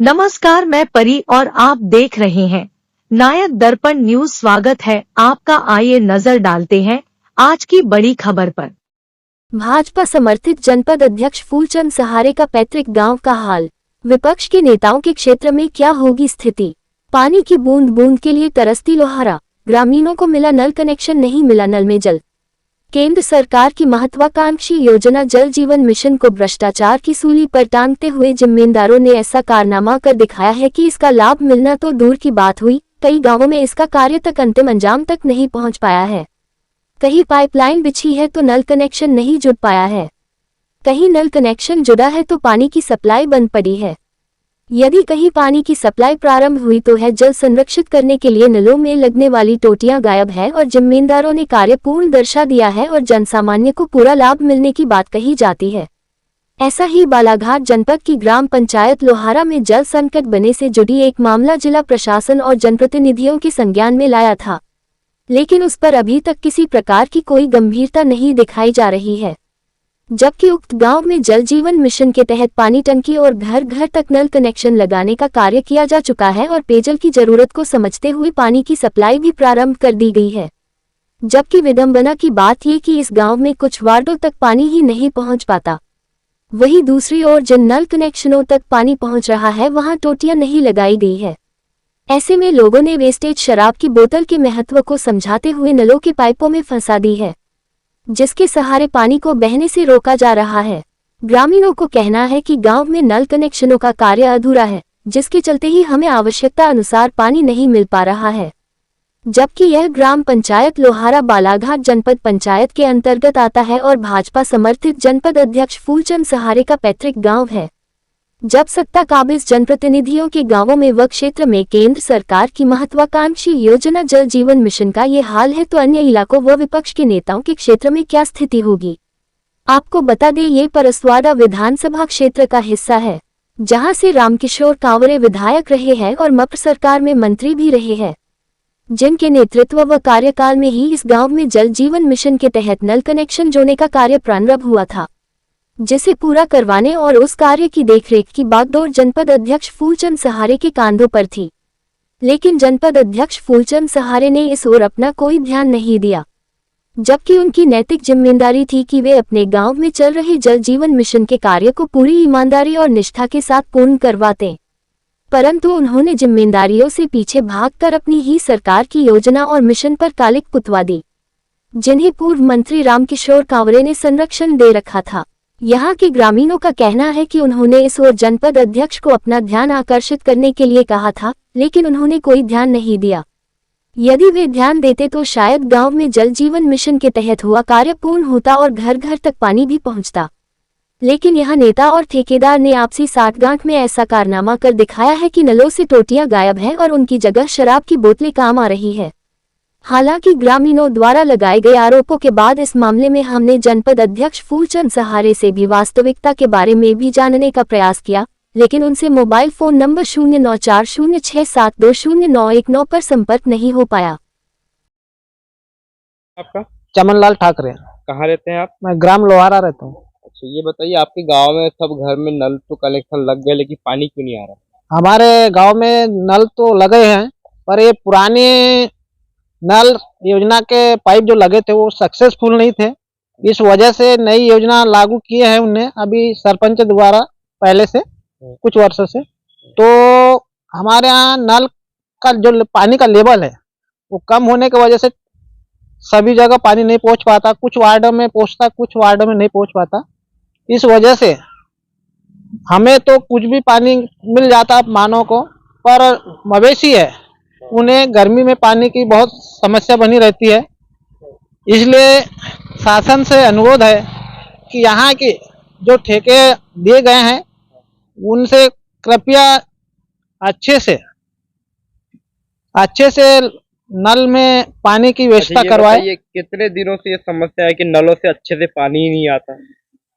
नमस्कार, मैं परी और आप देख रहे हैं नायक दर्पण न्यूज। स्वागत है आपका। आइए नजर डालते हैं आज की बड़ी खबर पर। भाजपा समर्थित जनपद अध्यक्ष फूलचंद सहारे का पैतृक गांव का हाल। विपक्ष के नेताओं के क्षेत्र में क्या होगी स्थिति। पानी की बूंद बूंद के लिए तरसती लोहारा। ग्रामीणों को मिला नल कनेक्शन, नहीं मिला नल में जल। केंद्र सरकार की महत्वाकांक्षी योजना जल जीवन मिशन को भ्रष्टाचार की सूली पर टांगते हुए जिम्मेदारों ने ऐसा कारनामा कर दिखाया है कि इसका लाभ मिलना तो दूर की बात हुई, कई गांवों में इसका कार्य तक अंतिम अंजाम तक नहीं पहुंच पाया है। कहीं पाइपलाइन बिछी है तो नल कनेक्शन नहीं जुड़ पाया है, कहीं नल कनेक्शन जुड़ा है तो पानी की सप्लाई बंद पड़ी है। यदि कहीं पानी की सप्लाई प्रारंभ हुई तो है जल संरक्षित करने के लिए नलों में लगने वाली टोटियां गायब है और जिम्मेदारों ने कार्य पूर्ण दर्शा दिया है और जनसामान्य को पूरा लाभ मिलने की बात कही जाती है। ऐसा ही बालाघाट जनपद की ग्राम पंचायत लोहारा में जल संकट बने से जुड़ी एक मामला जिला प्रशासन और जनप्रतिनिधियों के संज्ञान में लाया था, लेकिन उस पर अभी तक किसी प्रकार की कोई गंभीरता नहीं दिखाई जा रही है। जबकि उक्त गांव में जल जीवन मिशन के तहत पानी टंकी और घर घर तक नल कनेक्शन लगाने का कार्य किया जा चुका है और पेयजल की जरूरत को समझते हुए पानी की सप्लाई भी प्रारंभ कर दी गई है। जबकि विडंबना की बात ये कि इस गांव में कुछ वार्डों तक पानी ही नहीं पहुंच पाता। वहीं दूसरी ओर जिन नल कनेक्शनों तक पानी पहुंच रहा है वहां टोटियां नहीं लगाई गई है। ऐसे में लोगों ने वेस्टेज शराब की बोतल के महत्व को समझाते हुए नलों के पाइपों में फंसा दी है, जिसके सहारे पानी को बहने से रोका जा रहा है। ग्रामीणों को कहना है कि गांव में नल कनेक्शनों का कार्य अधूरा है, जिसके चलते ही हमें आवश्यकता अनुसार पानी नहीं मिल पा रहा है। जबकि यह ग्राम पंचायत लोहारा बालाघाट जनपद पंचायत के अंतर्गत आता है और भाजपा समर्थित जनपद अध्यक्ष फूलचंद सहारे का पैतृक गांव है। जब सत्ता काबिज जनप्रतिनिधियों के गांवों में व क्षेत्र में केंद्र सरकार की महत्वाकांक्षी योजना जल जीवन मिशन का ये हाल है तो अन्य इलाकों व विपक्ष के नेताओं के क्षेत्र में क्या स्थिति होगी। आपको बता दें, ये परसवाड़ा विधानसभा क्षेत्र का हिस्सा है, जहां से रामकिशोर कांवरे विधायक रहे हैं और मप्र सरकार में मंत्री भी रहे हैं, जिनके नेतृत्व व कार्यकाल में ही इस गाँव में जल जीवन मिशन के तहत नल कनेक्शन जोड़ने का कार्य प्रारंभ हुआ था, जिसे पूरा करवाने और उस कार्य की देखरेख की बागडोर जनपद अध्यक्ष फूलचंद सहारे के कांधों पर थी। लेकिन जनपद अध्यक्ष फूलचंद सहारे ने इस ओर अपना कोई ध्यान नहीं दिया, जबकि उनकी नैतिक जिम्मेदारी थी कि वे अपने गांव में चल रहे जल जीवन मिशन के कार्य को पूरी ईमानदारी और निष्ठा के साथ पूर्ण करवाते। परंतु उन्होंने जिम्मेदारियों से पीछे भागकर अपनी ही सरकार की योजना और मिशन पर कालिक पुतवा दी, जिन्हें पूर्व मंत्री रामकिशोर कांवरे ने संरक्षण दे रखा था। यहाँ के ग्रामीणों का कहना है कि उन्होंने इस ओर जनपद अध्यक्ष को अपना ध्यान आकर्षित करने के लिए कहा था, लेकिन उन्होंने कोई ध्यान नहीं दिया। यदि वे ध्यान देते तो शायद गांव में जल जीवन मिशन के तहत हुआ कार्य पूर्ण होता और घर घर तक पानी भी पहुंचता। लेकिन यहाँ नेता और ठेकेदार ने आपसी साठगांठ में ऐसा कारनामा कर दिखाया है कि नलों से टोटियां गायब हैं और उनकी जगह शराब की बोतलें काम आ रही है। हालांकि ग्रामीणों द्वारा लगाए गए आरोपों के बाद इस मामले में हमने जनपद अध्यक्ष फूलचंद सहारे से भी वास्तविकता के बारे में भी जानने का प्रयास किया, लेकिन उनसे मोबाइल फोन नंबर 0940672091 पर संपर्क नहीं हो पाया। आपका? चमन लाल ठाकरे। कहाँ रहते हैं आप? मैं ग्राम लोहारा रहता हूँ। अच्छा, ये बताइए, आपके गांव में सब घर में नल तो कनेक्शन लग गए, लेकिन पानी क्यों नहीं आ रहा? हमारे गांव में नल तो लगे हैं, पर ये पुराने नल योजना के पाइप जो लगे थे वो सक्सेसफुल नहीं थे। इस वजह से नई योजना लागू किए हैं उन्हें अभी सरपंच द्वारा, पहले से कुछ वर्षों से। तो हमारे यहाँ नल का जो पानी का लेवल है वो कम होने की वजह से सभी जगह पानी नहीं पहुंच पाता। कुछ वार्डों में पहुंचता, कुछ वार्डों में नहीं पहुंच पाता। इस वजह से हमें तो कुछ भी पानी मिल जाता मानव को, पर मवेशी है उन्हें गर्मी में पानी की बहुत समस्या बनी रहती है। इसलिए शासन से अनुरोध है कि यहाँ के जो ठेके दिए गए हैं उनसे कृपया अच्छे से नल में पानी की व्यवस्था करवाए। ये कितने दिनों से ये समस्या है कि नलों से अच्छे से पानी ही नहीं आता?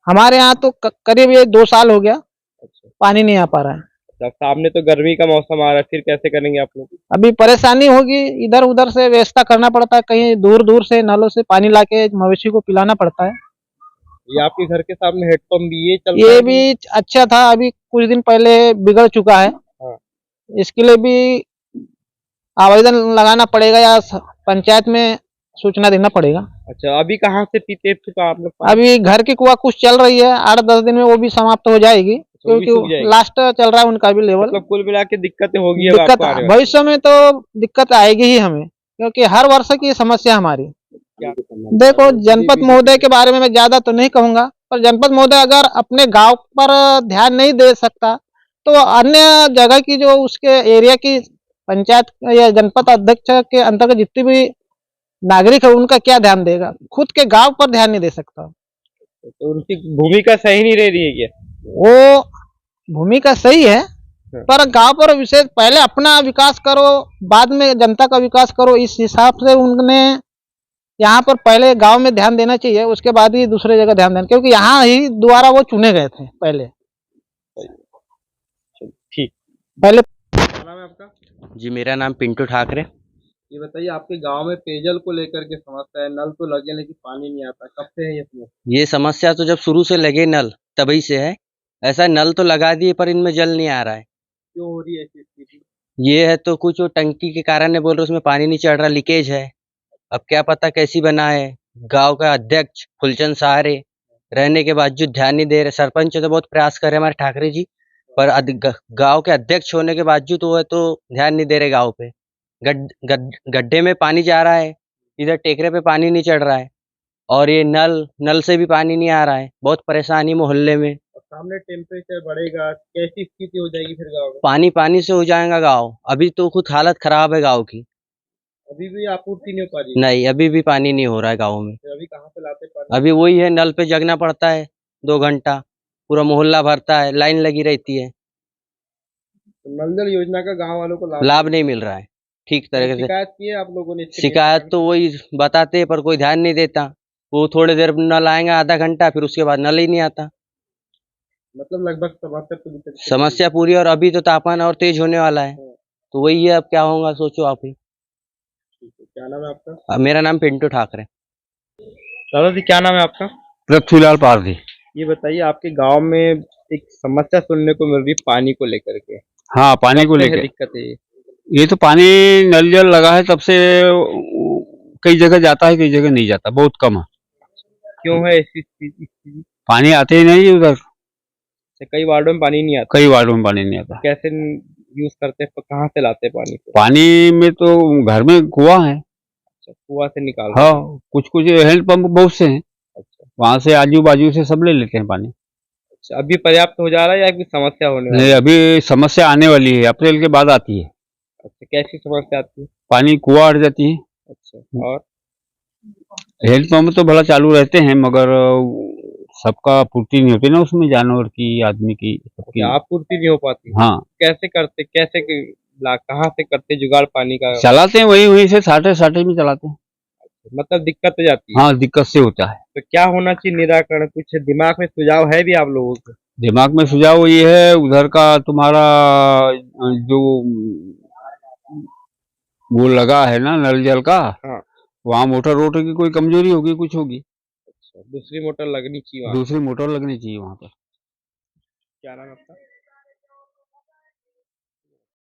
हमारे यहाँ तो करीब ये 2 साल हो गया। अच्छा। पानी नहीं आ पा रहा है। जब सामने तो गर्मी का मौसम आ रहा है, फिर कैसे करेंगे आप लोग? अभी परेशानी होगी, इधर उधर से व्यवस्था करना पड़ता है, कहीं दूर दूर से नलों से पानी लाके मवेशी को पिलाना पड़ता है। ये आपके घर के सामने हेडपंप भी ये चल ये भी अच्छा था, अभी कुछ दिन पहले बिगड़ चुका है। इसके लिए भी आवेदन लगाना पड़ेगा या पंचायत में सूचना देना पड़ेगा। अच्छा, अभी कहाँ से पीते थे तो आप लोग पानी? अभी घर की कुआं कुछ चल रही है, 8-10 दिन में वो भी समाप्त हो जाएगी, वो भी सूख क्योंकि जाएगी। लास्ट चल रहा है उनका भी लेवल। मतलब कुल मिला के दिक्कतें होगी अब दिक्कत आपको आने वाले। भविष्य में तो दिक्कत आएगी ही हमें, क्योंकि हर वर्ष की समस्या हमारी। क्या? देखो, जनपद महोदय के बारे में मैं ज्यादा तो नहीं कहूंगा, पर जनपद महोदय अगर अपने गांव पर ध्यान नहीं दे सकता तो अन्य जगह की जो उसके एरिया की पंचायत या जनपद अध्यक्ष के अंतर्गत जितनी भी नागरिक है उनका क्या ध्यान देगा, खुद के गांव पर ध्यान नहीं दे सकता। तो उनकी भूमिका सही नहीं रह रही है क्या? वो भूमिका सही है, पर गांव पर विशेष पहले अपना विकास करो, बाद में जनता का विकास करो, इस हिसाब से उन्होंने यहाँ पर पहले गांव में ध्यान देना चाहिए, उसके बाद ही दूसरे जगह ध्यान देना, क्योंकि यहाँ ही दोबारा वो चुने गए थे पहले। ठीक। पहले क्या नाम है आपका? जी, मेरा नाम पिंटू ठाकरे। ये बताइए, आपके गांव में पेयजल को लेकर के समस्या है, नल तो लगे लेकिन पानी नहीं आता, कब से है ये समस्या? ये समस्या तो जब शुरू से लगे नल तभी से है। ऐसा नल तो लगा दिए पर इनमें जल नहीं आ रहा है। क्यों हो रही है ऐसी स्थिति? ये है तो कुछ वो टंकी के कारण है, बोल रहे उसमें पानी नहीं चढ़ रहा, लीकेज है। अब क्या पता कैसी बना है। गांव का अध्यक्ष फुलचंद सहारे रहने के बावजूद ध्यान नहीं दे रहे। सरपंच तो बहुत प्रयास कर रहे हमारे ठाकरे जी, पर गांव के अध्यक्ष होने के बावजूद वो है तो ध्यान नहीं दे रहे गाँव पे। गड्ढे में पानी जा रहा है, इधर टेकरे पे पानी नहीं चढ़ रहा है, और ये नल से भी पानी नहीं आ रहा है। बहुत परेशानी मोहल्ले में। और सामने टेम्परेचर बढ़ेगा, कैसी स्थिति हो जाएगी फिर गाँव में? पानी पानी से हो जाएगा गाँव। अभी तो खुद हालत खराब है गाँव की। अभी भी आपूर्ति नहीं हो पा रही है? नहीं, अभी भी पानी नहीं हो रहा है गाँव में। फिर अभी कहाँ से लाते पानी? अभी वही है, नल पे जगना पड़ता है 2 घंटा, पूरा मोहल्ला भरता है, लाइन लगी रहती है, तो नल जल योजना का गाँव वालों को लाभ नहीं मिल रहा है ठीक तरीके से। शिकायत की है आप लोगों ने इसके लिए? शिकायत तो वही बताते हैं पर कोई ध्यान नहीं देता। वो थोड़ी देर नल आएगा आधा घंटा, फिर उसके बाद नल ही नहीं आता। मतलब लगभग समस्या पूरी तरीके से समस्या पूरी, और अभी तो तापमान और तेज होने वाला है, तो वही है, अब क्या होगा सोचो आप ही। ठीक है। क्या नाम है आपका? मेरा नाम पिंटू ठाकरे। दादा जी, क्या नाम है आपका? पृथ्वीलाल पारधी। ये बताइए, आपके गांव में एक समस्या सुनने को मिल रही है पानी को लेकर के। हाँ, पानी को कब से है लेके दिक्कत है ये? ये तो पानी नल जल लगा है तब से कई जगह जाता है, कई जगह नहीं जाता, बहुत कम है। क्यों है ऐसी स्थिति? पानी आते ही नहीं उधर, कई वार्डों में पानी नहीं आता। कई वार्डों में पानी नहीं आता। कैसे यूज करते हैं, कहाँ से लाते हैं पानी को? पानी में तो घर में कुआं है। अच्छा, कुआं से निकाल हाँ, कुछ कुछ हैंड पंप बहुत से हैं, अच्छा वहां से आजू बाजू से सब ले लेते हैं पानी। अच्छा, अभी पर्याप्त हो जा रहा है या कोई समस्या होने वाली नहीं, है? अभी समस्या आने वाली है, अप्रैल के बाद आती है। अच्छा, कैसी समस्या आती है? पानी कुआं अट जाती है। अच्छा, और हैंड पंप तो भला चालू रहते हैं, मगर सबका पूर्ति नहीं होती ना उसमें, जानवर की, आदमी की, सबकी। आपूर्ति नहीं हो पाती? हाँ, कैसे करते, कहाँ से करते जुगाड़ पानी का? चलाते हैं वही वहीं से साठे साठे में चलाते हैं। मतलब दिक्कत हो जाती है? हाँ, दिक्कत से होता है। तो क्या होना चाहिए निराकरण? कुछ दिमाग में सुझाव है भी आप लोगों के? दिमाग में सुझाव ये है, उधर का तुम्हारा जो वो लगा है ना नल जल का, हाँ। वहाँ मोटर वोटर की कोई कमजोरी होगी, कुछ होगी। अच्छा, दूसरी मोटर लगनी चाहिए वहाँ। दूसरी मोटर लगनी चाहिए वहाँ पर। क्या नाम है आपका?